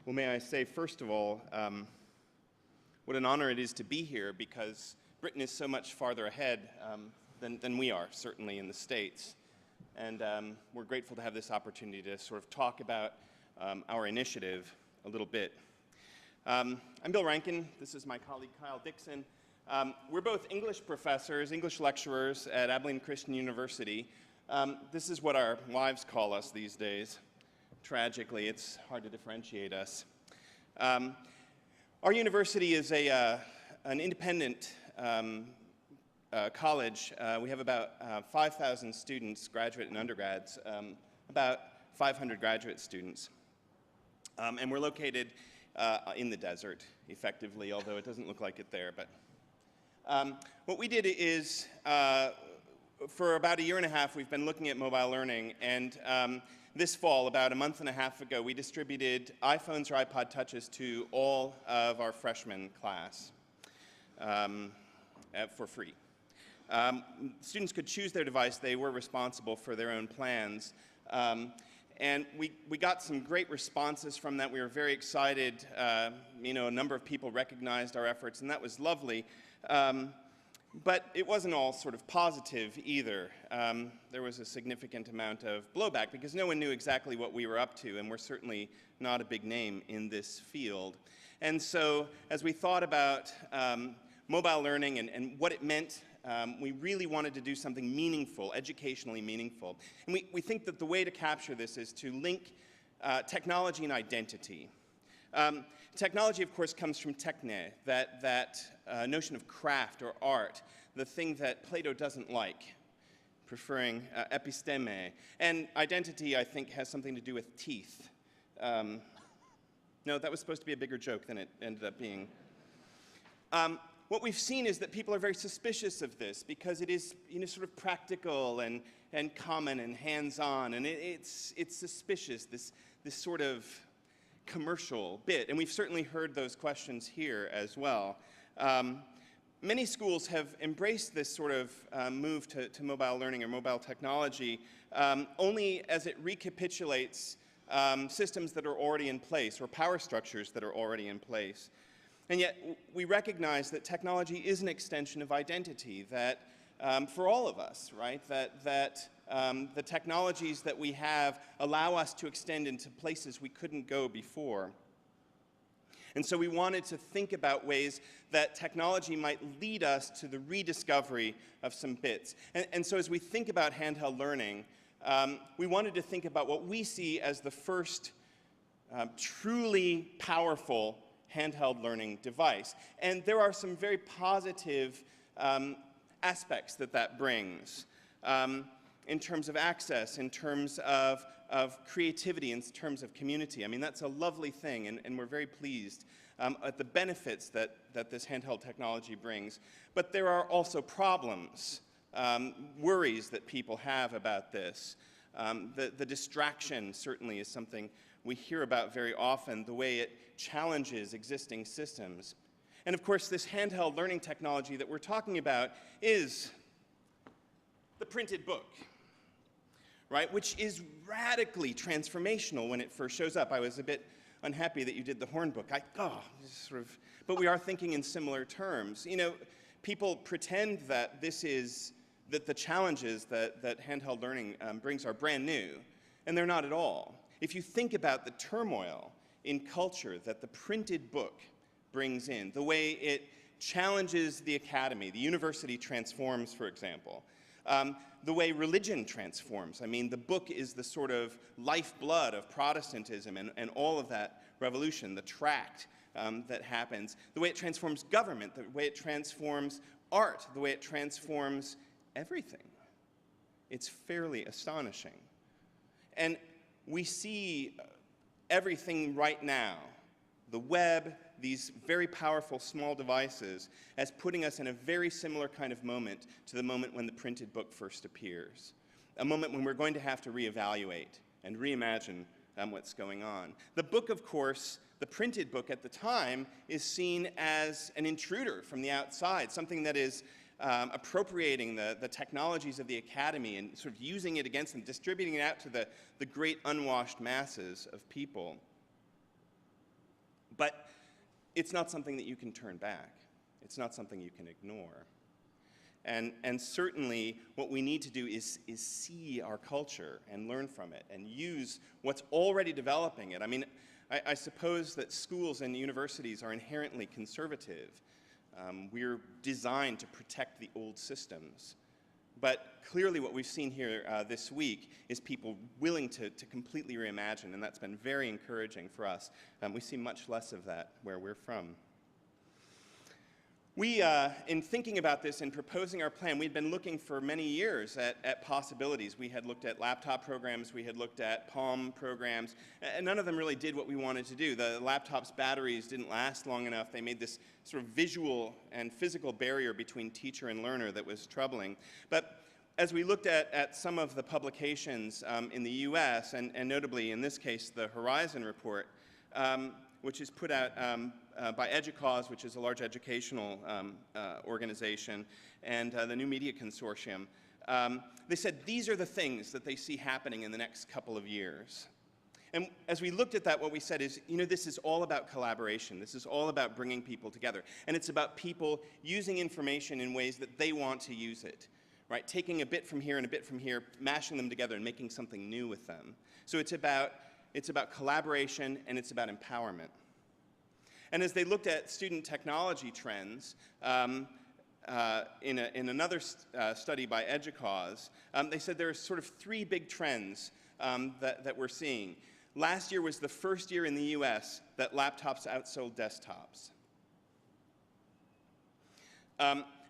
Well, may I say, first of all, what an honor it is to be here, because Britain is so much farther ahead than we are, certainly in the States. And we're grateful to have this opportunity to sort of talk about our initiative a little bit. I'm Bill Rankin. This is my colleague, Kyle Dickson. We're both English professors, English lecturers at Abilene Christian University. This is what our wives call us these days. Tragically, it's hard to differentiate us. Our university is an independent college. We have about 5,000 students, graduate and undergrads, about 500 graduate students. And we're located in the desert, effectively, although it doesn't look like it there. But what we did is, for about a year and a half, we've been looking at mobile learning, and this fall, about a month and a half ago, we distributed iPhones or iPod Touches to all of our freshman class for free. Students could choose their device. They were responsible for their own plans. And we got some great responses from that. We were very excited. A number of people recognized our efforts, and that was lovely. But it wasn't all sort of positive either. There was a significant amount of blowback because no one knew exactly what we were up to, and we're certainly not a big name in this field. And so as we thought about mobile learning and what it meant, we really wanted to do something meaningful, educationally meaningful. And we think that the way to capture this is to link technology and identity. Technology, of course, comes from techne, that notion of craft or art, the thing that Plato doesn't like, preferring episteme. And identity, I think, has something to do with teeth. No, that was supposed to be a bigger joke than it ended up being. What we've seen is that people are very suspicious of this because it is, sort of practical and common and hands-on, and it's suspicious, this sort of commercial bit, and we've certainly heard those questions here as well. Many schools have embraced this sort of move to mobile learning or mobile technology only as it recapitulates systems that are already in place or power structures that are already in place. And yet we recognize that technology is an extension of identity, that for all of us, right, that the technologies that we have allow us to extend into places we couldn't go before. And so we wanted to think about ways that technology might lead us to the rediscovery of some bits. And so as we think about handheld learning, we wanted to think about what we see as the first truly powerful handheld learning device. And there are some very positive aspects that brings. In terms of access, in terms of creativity, in terms of community. I mean, that's a lovely thing, and we're very pleased at the benefits that this handheld technology brings. But there are also problems, worries that people have about this. The distraction certainly is something we hear about very often, the way it challenges existing systems. And of course, this handheld learning technology that we're talking about is the printed book, right, which is radically transformational when it first shows up. I was a bit unhappy that you did the horn book. But we are thinking in similar terms. People pretend that the challenges that handheld learning brings are brand new, and they're not at all. If you think about the turmoil in culture that the printed book brings in, the way it challenges the academy, the university transforms, for example, the way religion transforms. I mean, the book is the sort of lifeblood of Protestantism and all of that revolution, the tract that happens, the way it transforms government, the way it transforms art, the way it transforms everything. It's fairly astonishing. And we see everything right now, the web, these very powerful small devices, as putting us in a very similar kind of moment to the moment when the printed book first appears. A moment when we're going to have to reevaluate and reimagine what's going on. The book, of course, the printed book at the time, is seen as an intruder from the outside, something that is appropriating the technologies of the academy and sort of using it against them, distributing it out to the great unwashed masses of people. But it's not something that you can turn back. It's not something you can ignore. And certainly what we need to do is see our culture and learn from it and use what's already developing it. I mean, I suppose that schools and universities are inherently conservative. We're designed to protect the old systems. But clearly what we've seen here this week is people willing to completely reimagine, and that's been very encouraging for us. We see much less of that where we're from. We, in thinking about this and proposing our plan, we'd been looking for many years at possibilities. We had looked at laptop programs, we had looked at Palm programs, and none of them really did what we wanted to do. The laptop's batteries didn't last long enough. They made this sort of visual and physical barrier between teacher and learner that was troubling. But as we looked at some of the publications in the US, and notably in this case the Horizon report, which is put out by EDUCAUSE, which is a large educational organization, and the New Media Consortium, they said these are the things that they see happening in the next couple of years. And as we looked at that, what we said is, you know, this is all about collaboration. This is all about bringing people together. And it's about people using information in ways that they want to use it, right? Taking a bit from here and a bit from here, mashing them together and making something new with them. So it's about collaboration and it's about empowerment. And as they looked at student technology trends, in another study by EDUCAUSE, they said there are sort of three big trends that we're seeing. Last year was the first year in the US that laptops outsold desktops.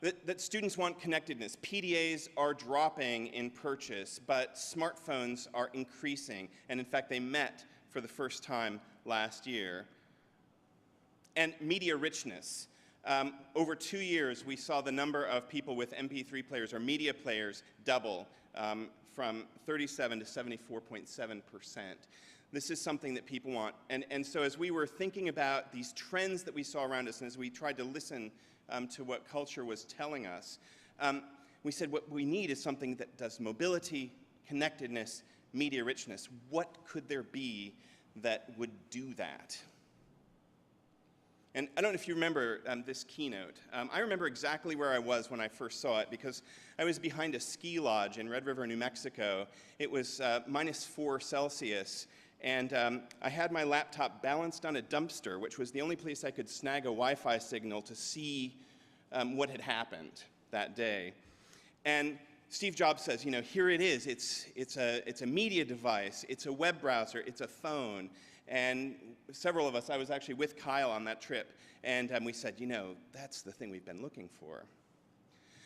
That students want connectedness. PDAs are dropping in purchase, but smartphones are increasing. And in fact, they met for the first time last year. And media richness. Over 2 years, we saw the number of people with MP3 players or media players double from 37 to 74.7%. This is something that people want. And so as we were thinking about these trends that we saw around us, and as we tried to listen to what culture was telling us, we said what we need is something that does mobility, connectedness, media richness. What could there be that would do that? And I don't know if you remember this keynote. I remember exactly where I was when I first saw it because I was behind a ski lodge in Red River, New Mexico. It was -4 Celsius, and I had my laptop balanced on a dumpster, which was the only place I could snag a Wi-Fi signal to see what had happened that day. And Steve Jobs says, you know, here it is. It's a media device. It's a web browser. It's a phone. And several of us, I was actually with Kyle on that trip, and we said, you know, that's the thing we've been looking for.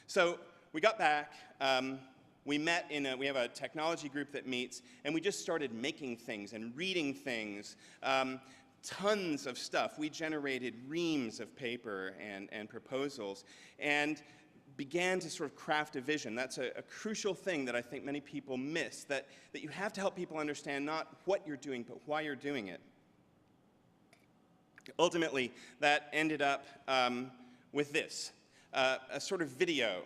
So we got back, we met we have a technology group that meets, and we just started making things and reading things, tons of stuff. We generated reams of paper and proposals, and began to sort of craft a vision. That's a crucial thing that I think many people miss, that you have to help people understand not what you're doing, but why you're doing it. Ultimately, that ended up with this, a sort of video,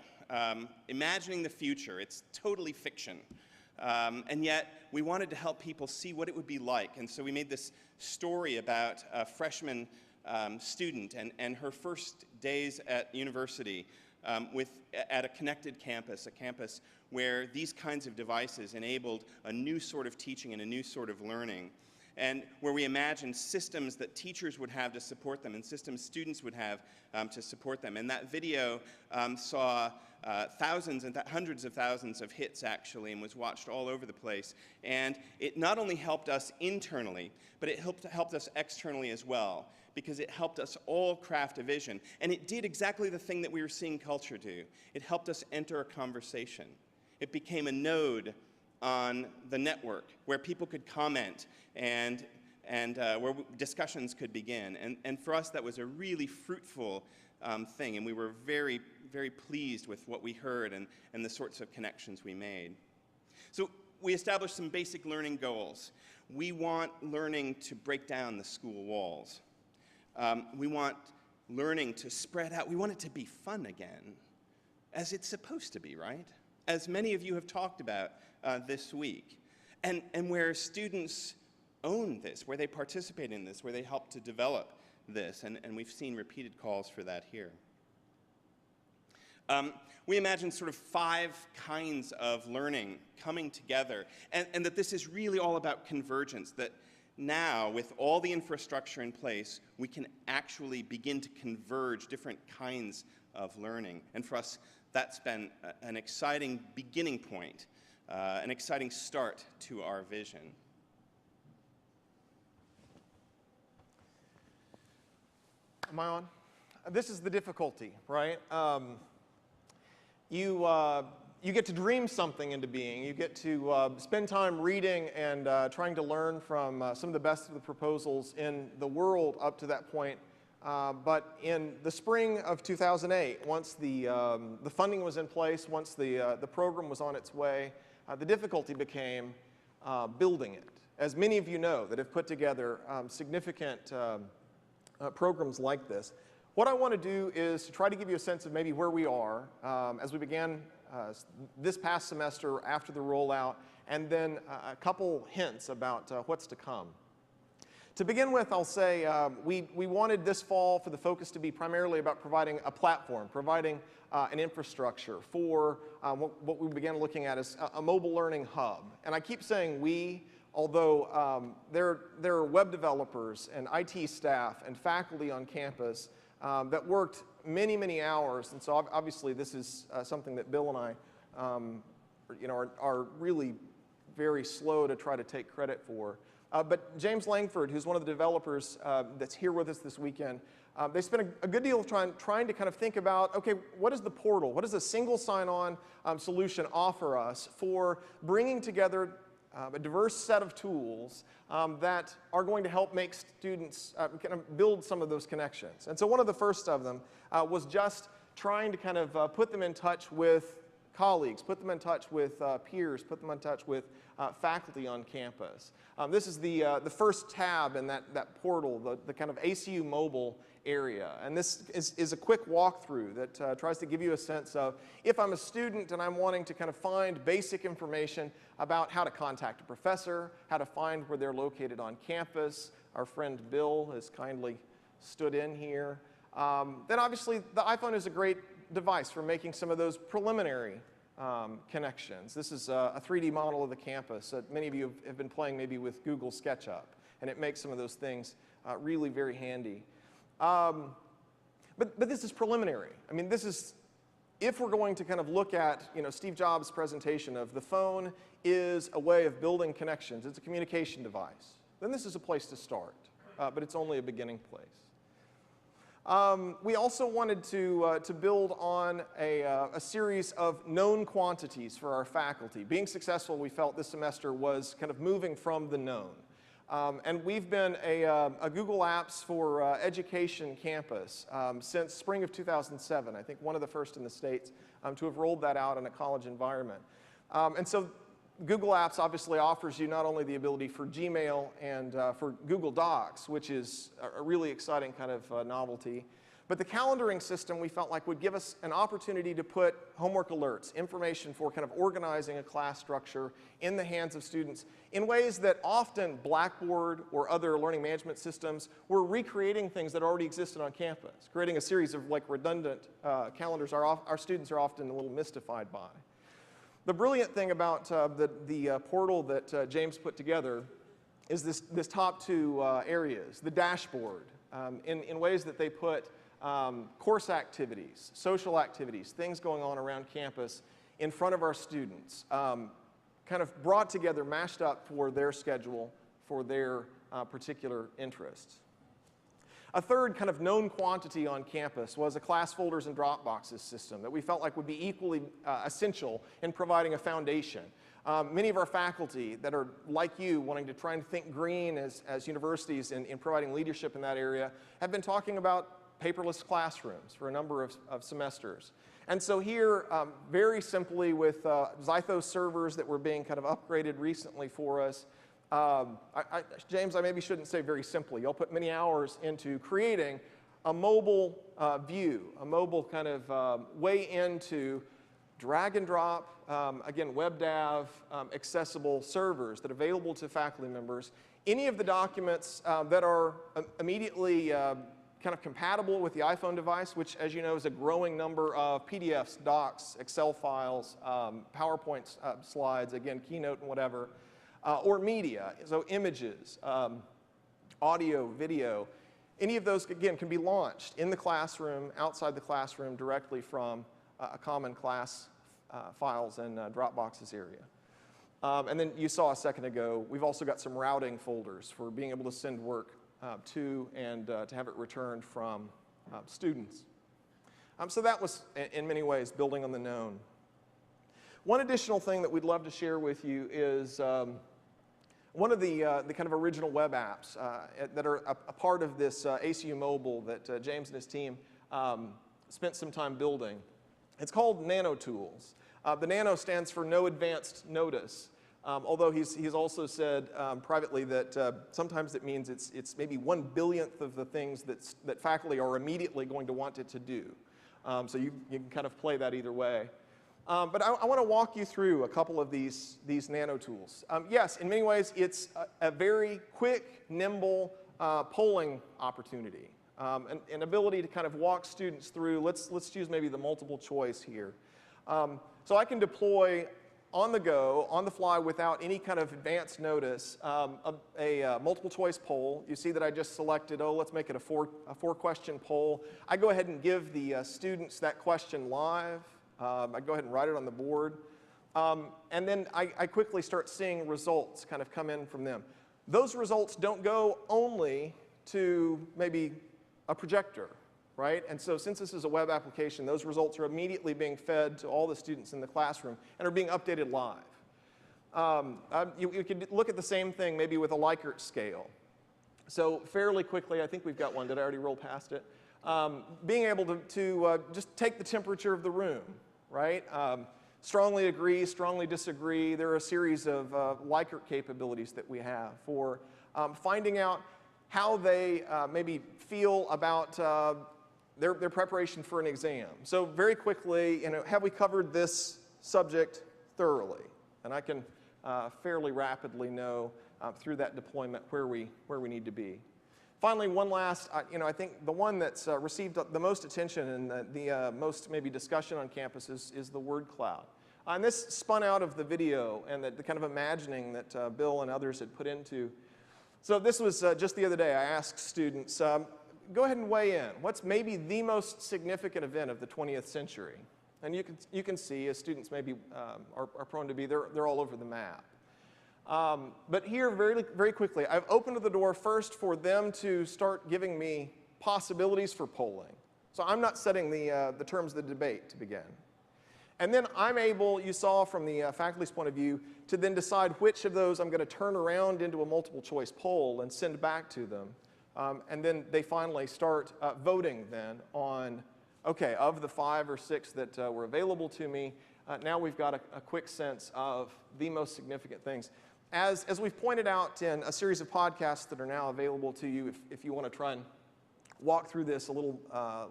imagining the future. It's totally fiction. And yet, we wanted to help people see what it would be like. And so we made this story about a freshman student and her first days at university, at a connected campus, a campus where these kinds of devices enabled a new sort of teaching and a new sort of learning, and where we imagined systems that teachers would have to support them and systems students would have to support them. And that video saw thousands and hundreds of thousands of hits, actually, and was watched all over the place. And it not only helped us internally, but it helped us externally as well, because it helped us all craft a vision. And it did exactly the thing that we were seeing culture do. It helped us enter a conversation. It became a node on the network where people could comment and where discussions could begin. And for us, that was a really fruitful thing, and we were very, very pleased with what we heard and the sorts of connections we made. So we established some basic learning goals. We want learning to break down the school walls. We want learning to spread out. We want it to be fun again, as it's supposed to be, right? As many of you have talked about this week. And where students own this, where they participate in this, where they help to develop this, and we've seen repeated calls for that here. We imagine sort of 5 kinds of learning coming together, and that this is really all about convergence, that now, with all the infrastructure in place, we can actually begin to converge different kinds of learning. And for us, that's been an exciting beginning point, an exciting start to our vision. Am I on? This is the difficulty, right? You get to dream something into being. You get to spend time reading and trying to learn from some of the best of the proposals in the world up to that point. But in the spring of 2008, once the funding was in place, once the program was on its way, the difficulty became building it. As many of you know that have put together significant programs like this, what I want to do is to try to give you a sense of maybe where we are as we began this past semester after the rollout, and then a couple hints about what's to come. To begin with, I'll say we wanted this fall for the focus to be primarily about providing a platform, providing an infrastructure for what we began looking at as a mobile learning hub. And I keep saying we, although there are web developers and IT staff and faculty on campus that worked many, many hours, and so obviously this is something that Bill and I are really very slow to try to take credit for. But James Langford, who's one of the developers that's here with us this weekend, they spent a good deal of trying to kind of think about, okay, what is the portal? What does a single sign-on solution offer us for bringing together a diverse set of tools that are going to help make students kind of build some of those connections. And so one of the first of them was just trying to kind of put them in touch with colleagues, put them in touch with peers, put them in touch with faculty on campus. This is the first tab in that portal, the kind of ACU mobile area. And this is a quick walkthrough that tries to give you a sense of, if I'm a student and I'm wanting to kind of find basic information about how to contact a professor, how to find where they're located on campus. Our friend Bill has kindly stood in here. Then obviously the iPhone is a great device for making some of those preliminary connections. This is a 3D model of the campus that many of you have been playing maybe with Google SketchUp, and it makes some of those things really very handy. But this is preliminary. I mean, this is, if we're going to kind of look at, Steve Jobs' presentation of the phone is a way of building connections, it's a communication device, then this is a place to start, but it's only a beginning place. We also wanted to build on a series of known quantities for our faculty. Being successful, we felt this semester was kind of moving from the known. And we've been a Google Apps for Education campus since spring of 2007. I think one of the first in the States to have rolled that out in a college environment. And so Google Apps obviously offers you not only the ability for Gmail and for Google Docs, which is a really exciting kind of novelty, but the calendaring system we felt like would give us an opportunity to put homework alerts, information for kind of organizing a class structure in the hands of students in ways that often Blackboard or other learning management systems were recreating things that already existed on campus, creating a series of like redundant calendars our students are often a little mystified by. The brilliant thing about the portal that James put together is this top two areas, the dashboard, in ways that they put course activities, social activities, things going on around campus in front of our students, kind of brought together, mashed up for their schedule, for their particular interests. A third kind of known quantity on campus was a class folders and Dropboxes system that we felt like would be equally essential in providing a foundation. Many of our faculty that are like you, wanting to try and think green as universities in providing leadership in that area, have been talking about paperless classrooms for a number of semesters. And so here, very simply with Zythos servers that were being kind of upgraded recently for us, James, I maybe shouldn't say very simply. Y'all put many hours into creating a mobile view, a mobile kind of way into drag and drop, again, WebDAV, accessible servers that are available to faculty members. Any of the documents that are immediately kind of compatible with the iPhone device, which, as you know, is a growing number of PDFs, docs, Excel files, PowerPoint slides, again, Keynote and whatever, or media, so images, audio, video. Any of those, again, can be launched in the classroom, outside the classroom, directly from a common class files and Dropboxes area. And then you saw a second ago, we've also got some routing folders for being able to send work to and to have it returned from students. So that was, in many ways, building on the known. One additional thing that we'd love to share with you is one of the kind of original web apps that are a part of this ACU Mobile that James and his team spent some time building. It's called Nano Tools. The Nano stands for No Advanced Notice, although he's also said privately that sometimes it means it's maybe 1/1000th of the things that faculty are immediately going to want it to do. So you can kind of play that either way. But I want to walk you through a couple of these Nano Tools. Yes, in many ways, it's a very quick, nimble polling opportunity. An ability to kind of walk students through, let's choose maybe the multiple choice here. So I can deploy on the go, on the fly, without any kind of advanced notice, a multiple choice poll. You see that I just selected, let's make it a four question poll. I go ahead and give the students that question live. I go ahead and write it on the board. And then I quickly start seeing results kind of come in from them. Those results don't go only to maybe a projector, right? And so since this is a web application, those results are immediately being fed to all the students in the classroom and are being updated live. You could look at the same thing maybe with a Likert scale. So fairly quickly, I think we've got one. Did I already roll past it? Being able to just take the temperature of the room, right? Strongly agree, strongly disagree. There are a series of Likert capabilities that we have for finding out how they maybe feel about their preparation for an exam. So very quickly, have we covered this subject thoroughly? And I can fairly rapidly know through that deployment where we need to be. Finally, one last, I think the one that's received the most attention and the most maybe discussion on campus is the word cloud. And this spun out of the video and the kind of imagining that Bill and others had put into. So this was just the other day. I asked students, go ahead and weigh in. What's maybe the most significant event of the 20th century? And you can see, as students maybe are prone to be, they're all over the map. But here, very quickly, I've opened the door first for them to start giving me possibilities for polling. So I'm not setting the terms of the debate to begin. And then I'm able, you saw from the faculty's point of view, to then decide which of those I'm going to turn around into a multiple choice poll and send back to them. And then they finally start voting then on, okay, of the 5 or 6 that were available to me, now we've got a quick sense of the most significant things. As we've pointed out in a series of podcasts that are now available to you, if you want to try and walk through this a little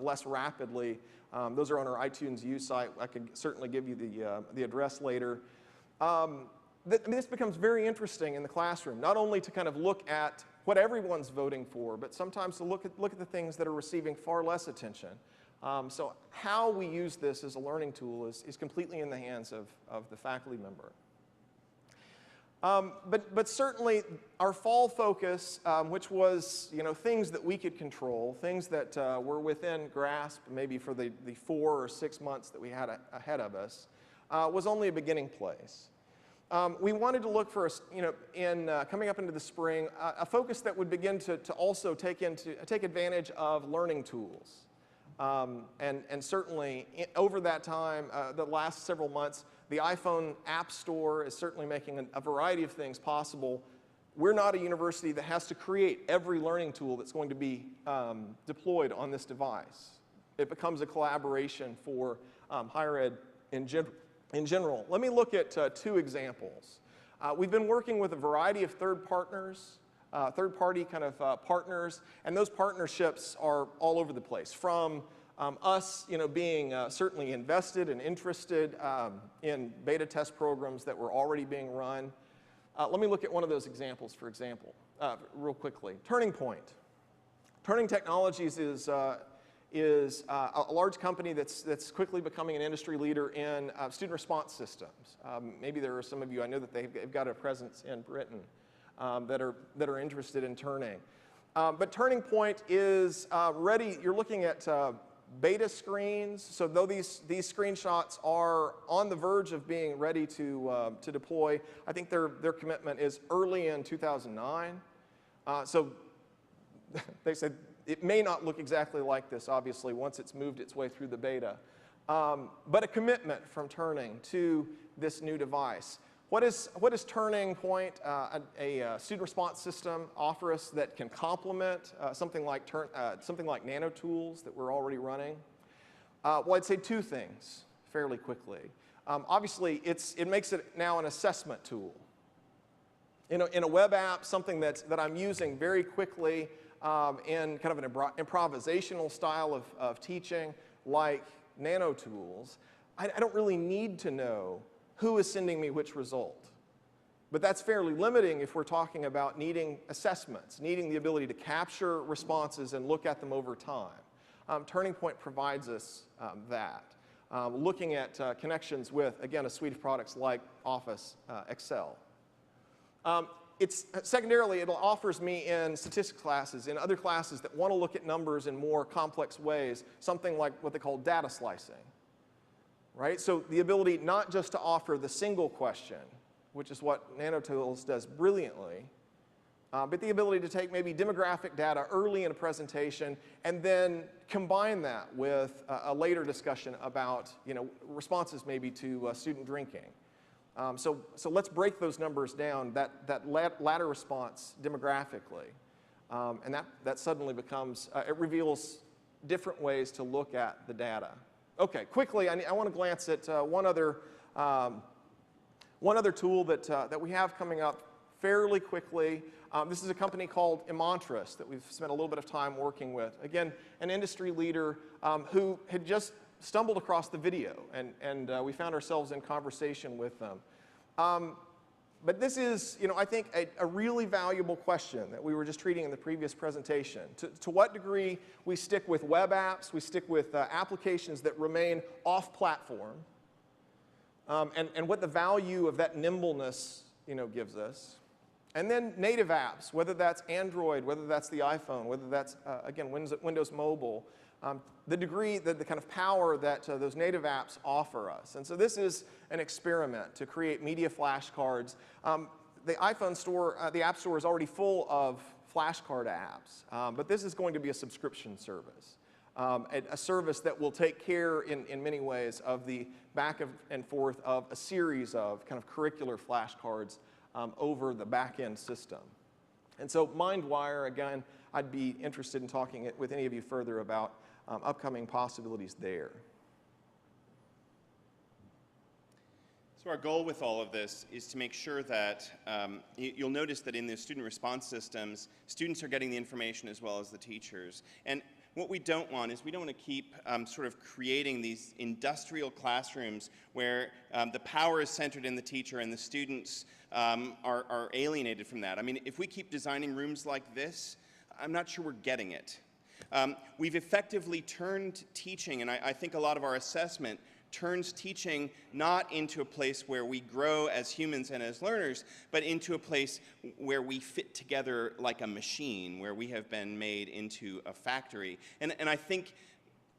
less rapidly, those are on our iTunes U site. I can certainly give you the address later. This becomes very interesting in the classroom, not only to kind of look at what everyone's voting for, but sometimes to look at the things that are receiving far less attention. So how we use this as a learning tool is completely in the hands of the faculty member. But certainly our fall focus, which was things that we could control, things that were within grasp maybe for the 4 or 6 months that we had ahead of us, was only a beginning place. We wanted to look for, in coming up into the spring, a focus that would begin to also take advantage of learning tools. And certainly over that time, the last several months, the iPhone App Store is certainly making a variety of things possible. We're not a university that has to create every learning tool that's going to be deployed on this device. It becomes a collaboration for higher ed in general. Let me look at 2 examples. We've been working with a variety of third-party kind of partners, and those partnerships are all over the place, from us being certainly invested and interested in beta test programs that were already being run. Let me look at one of those examples, for example, real quickly. Turning Point. Turning Technologies is a large company that's quickly becoming an industry leader in student response systems. Maybe there are some of you, I know that they've got a presence in Britain that are interested in Turning. But Turning Point is ready. You're looking at beta screens. So though these screenshots are on the verge of being ready to deploy, I think their commitment is early in 2009. So they said it may not look exactly like this, obviously, once it's moved its way through the beta. But a commitment from Turning to this new device. What does Turning Point, a student response system, offer us that can complement something like Nano Tools that we're already running? Well, I'd say two things fairly quickly. Obviously, it makes it now an assessment tool. In a web app, something that I'm using very quickly in kind of an improvisational style of teaching, like Nano Tools, I don't really need to know who is sending me which result. But that's fairly limiting if we're talking about needing assessments, needing the ability to capture responses and look at them over time. Turning Point provides us that. Looking at connections with, again, a suite of products like Office, Excel. Secondarily, it offers me in statistics classes, in other classes that want to look at numbers in more complex ways, something like what they call data slicing. Right? So the ability not just to offer the single question, which is what Nano Tools does brilliantly, but the ability to take maybe demographic data early in a presentation and then combine that with a later discussion about responses maybe to student drinking. So let's break those numbers down, that latter response demographically. And that suddenly becomes, it reveals different ways to look at the data. Okay, quickly, I want to glance at one other tool that we have coming up fairly quickly. This is a company called Imantris that we've spent a little bit of time working with. Again, an industry leader who had just stumbled across the video, and we found ourselves in conversation with them. But this is, I think, a really valuable question that we were just treating in the previous presentation. To what degree we stick with web apps, we stick with applications that remain off-platform, and what the value of that nimbleness, gives us. And then native apps, whether that's Android, whether that's the iPhone, whether that's, again, Windows Mobile, the degree, the kind of power that those native apps offer us. And so this is an experiment to create media flashcards. The iPhone store, the App Store is already full of flashcard apps, but this is going to be a subscription service, a service that will take care in many ways of the back and forth of a series of kind of curricular flashcards over the back-end system. And so MindWire, again, I'd be interested in talking with any of you further about upcoming possibilities there. So our goal with all of this is to make sure that you'll notice that in the student response systems, students are getting the information as well as the teachers. And what we don't want is we don't want to keep sort of creating these industrial classrooms where the power is centered in the teacher and the students are alienated from that. I mean, if we keep designing rooms like this, I'm not sure we're getting it. We've effectively turned teaching, and I think a lot of our assessment turns teaching not into a place where we grow as humans and as learners, but into a place where we fit together like a machine, where we have been made into a factory. And I think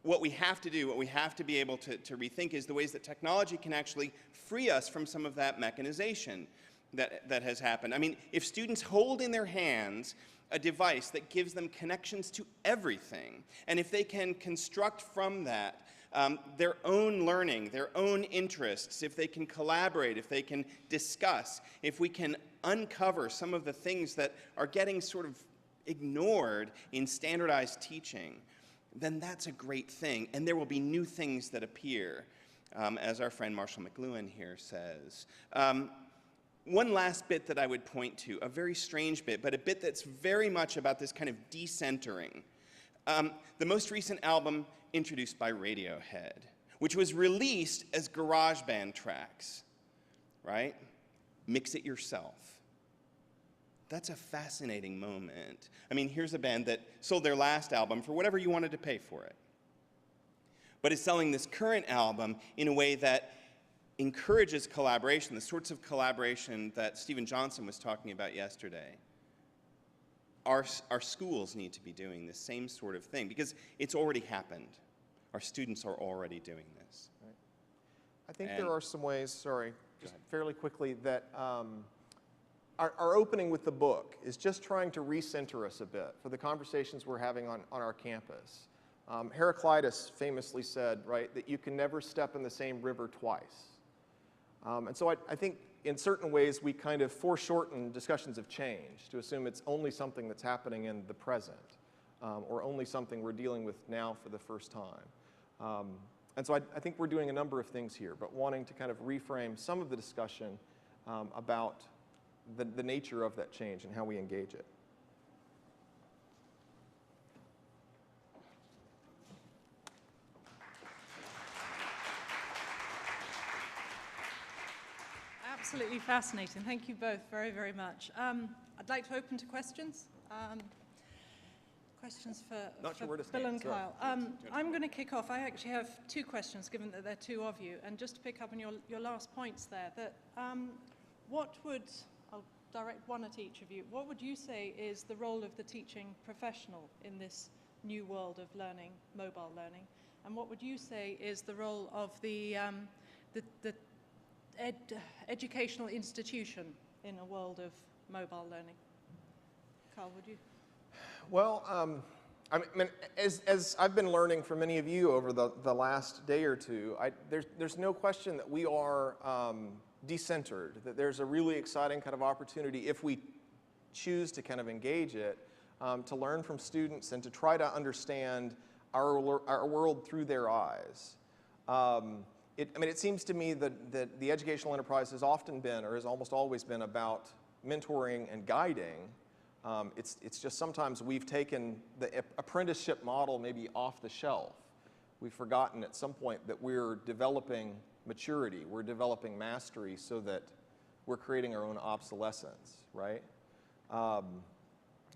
what we have to do, what we have to be able to rethink is the ways that technology can actually free us from some of that mechanization that has happened. I mean, if students hold in their hands a device that gives them connections to everything, and if they can construct from that their own learning, their own interests, if they can collaborate, if they can discuss, if we can uncover some of the things that are getting sort of ignored in standardized teaching, then that's a great thing. And there will be new things that appear, as our friend Marshall McLuhan here says. One last bit that I would point to, a very strange bit, but a bit that's very much about this kind of decentering. The most recent album introduced by Radiohead, which was released as GarageBand tracks, right? Mix it yourself. That's a fascinating moment. I mean, here's a band that sold their last album for whatever you wanted to pay for it, but is selling this current album in a way that encourages collaboration, the sorts of collaboration that Stephen Johnson was talking about yesterday. Our schools need to be doing the same sort of thing because it's already happened. Our students are already doing this. Right. I think there are some ways, sorry, just fairly quickly, that our opening with the book is just trying to recenter us a bit for the conversations we're having on our campus. Heraclitus famously said, right, that you can never step in the same river twice. And so I think in certain ways we kind of foreshorten discussions of change to assume it's only something that's happening in the present or only something we're dealing with now for the first time. And so I think we're doing a number of things here, but wanting to kind of reframe some of the discussion about the nature of that change and how we engage it. Absolutely fascinating. Thank you both very, very much. I'd like to open to questions. Questions for Bill and Kyle. I'm going to kick off. I actually have two questions, given that there are two of you. And just to pick up on your last points there, that I'll direct one at each of you. What would you say is the role of the teaching professional in this new world of learning, mobile learning? And what would you say is the role of the educational institution in a world of mobile learning? Carl, would you? Well, I mean, as I've been learning from many of you over the last day or two, there's no question that we are decentered, that there's a really exciting kind of opportunity, if we choose to kind of engage it, to learn from students and to try to understand our world through their eyes. It seems to me that the educational enterprise has often been, or has almost always been, about mentoring and guiding. It's just sometimes we've taken the apprenticeship model maybe off the shelf. We've forgotten at some point that we're developing maturity, we're developing mastery so that we're creating our own obsolescence, right? I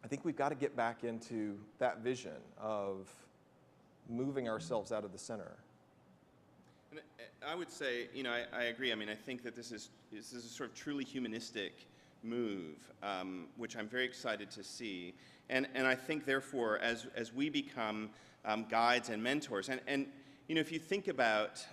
think we've got to get back into that vision of moving ourselves out of the center. And I would say, I agree. I mean, I think that this is a sort of truly humanistic move, which I'm very excited to see. And I think, therefore, as we become guides and mentors, and if you think about,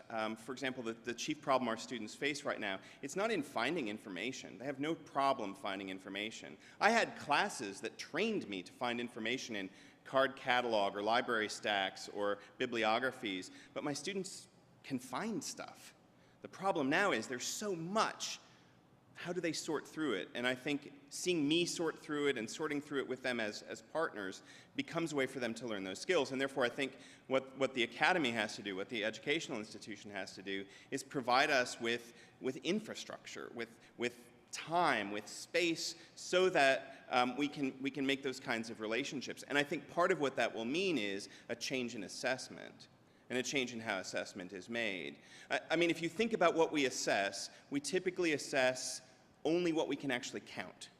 for example, the chief problem our students face right now, it's not in finding information. They have no problem finding information. I had classes that trained me to find information in card catalog or library stacks or bibliographies, but my students can find stuff. The problem now is there's so much. How do they sort through it? And I think seeing me sort through it and sorting through it with them as partners becomes a way for them to learn those skills. And therefore, I think what the academy has to do, what the educational institution has to do, is provide us with infrastructure, with time, with space, so that we can make those kinds of relationships. And I think part of what that will mean is a change in assessment and a change in how assessment is made. I mean, if you think about what we assess, we typically assess only what we can actually count.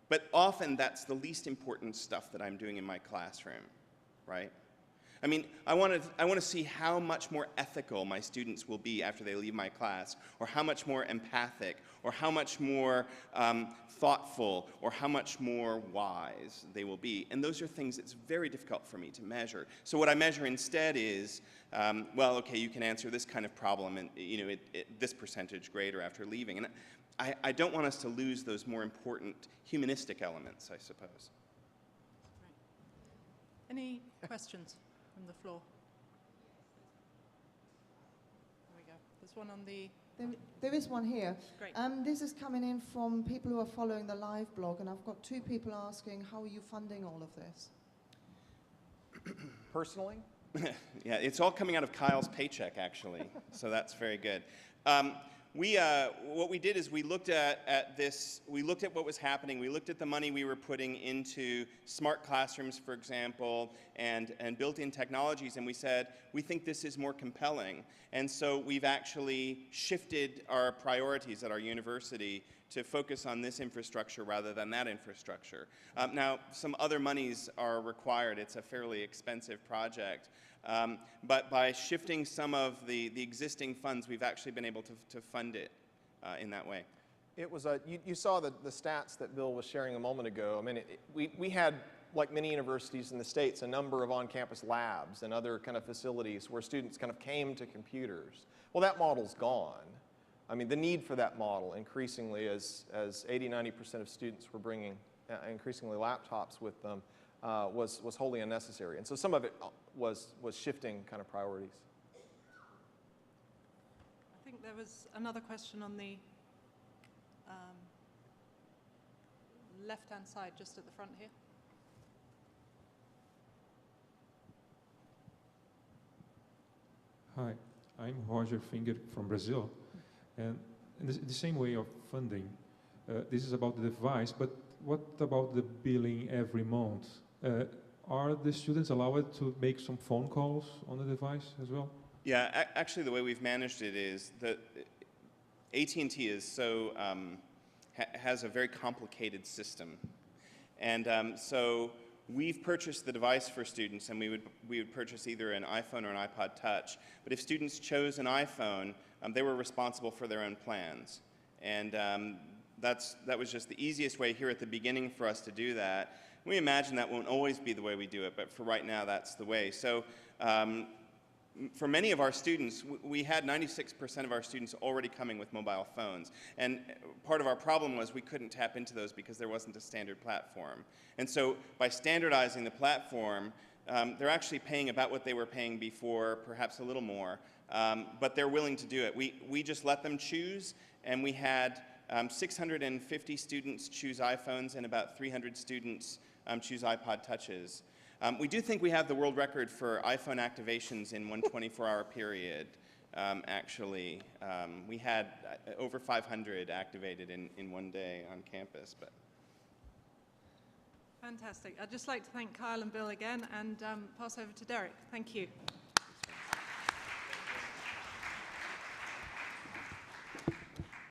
But often that's the least important stuff that I'm doing in my classroom, right? I mean, I want to see how much more ethical my students will be after they leave my class, or how much more empathic, or how much more thoughtful, or how much more wise they will be. And those are things that's very difficult for me to measure. So what I measure instead is, well, okay, you can answer this kind of problem, and this percentage greater after leaving. And I don't want us to lose those more important humanistic elements, I suppose. Right. Any questions from the floor? There we go. There's one on the... There is one here. Great. This is coming in from people who are following the live blog, and I've got two people asking, how are you funding all of this? Personally? Yeah, it's all coming out of Kyle's paycheck, actually, so that's very good. What we did is we looked at this, we looked at what was happening, we looked at the money we were putting into smart classrooms, for example, and built-in technologies, and we said, we think this is more compelling. And so we've actually shifted our priorities at our university to focus on this infrastructure rather than that infrastructure. Now, some other monies are required. It's a fairly expensive project. But by shifting some of the existing funds, we've actually been able to fund it in that way. It was you saw the stats that Bill was sharing a moment ago. I mean, we had, like many universities in the States, a number of on-campus labs and other kind of facilities where students kind of came to computers. Well, that model's gone. I mean, the need for that model increasingly, as 80–90% of students were bringing increasingly laptops with them, was wholly unnecessary. And so some of it was shifting kind of priorities. I think there was another question on the left-hand side, just at the front here. Hi, I'm Roger Finger from Brazil. And in the same way of funding, this is about the device, but what about the billing every month? Are the students allowed to make some phone calls on the device as well? Yeah, actually the way we've managed it is that AT&T is so, has a very complicated system. And so we've purchased the device for students, and we would purchase either an iPhone or an iPod Touch. But if students chose an iPhone, they were responsible for their own plans. And that was just the easiest way here at the beginning for us to do that. We imagine that won't always be the way we do it, but for right now, that's the way. So for many of our students, we had 96% of our students already coming with mobile phones. And part of our problem was we couldn't tap into those because there wasn't a standard platform. And so by standardizing the platform, they're actually paying about what they were paying before, perhaps a little more, but they're willing to do it. We just let them choose, and we had 650 students choose iPhones and about 300 students choose iPod Touches. We do think we have the world record for iPhone activations in one 24-hour period, actually. We had over 500 activated in one day on campus. But Fantastic. I'd just like to thank Kyle and Bill again and pass over to Derek. Thank you.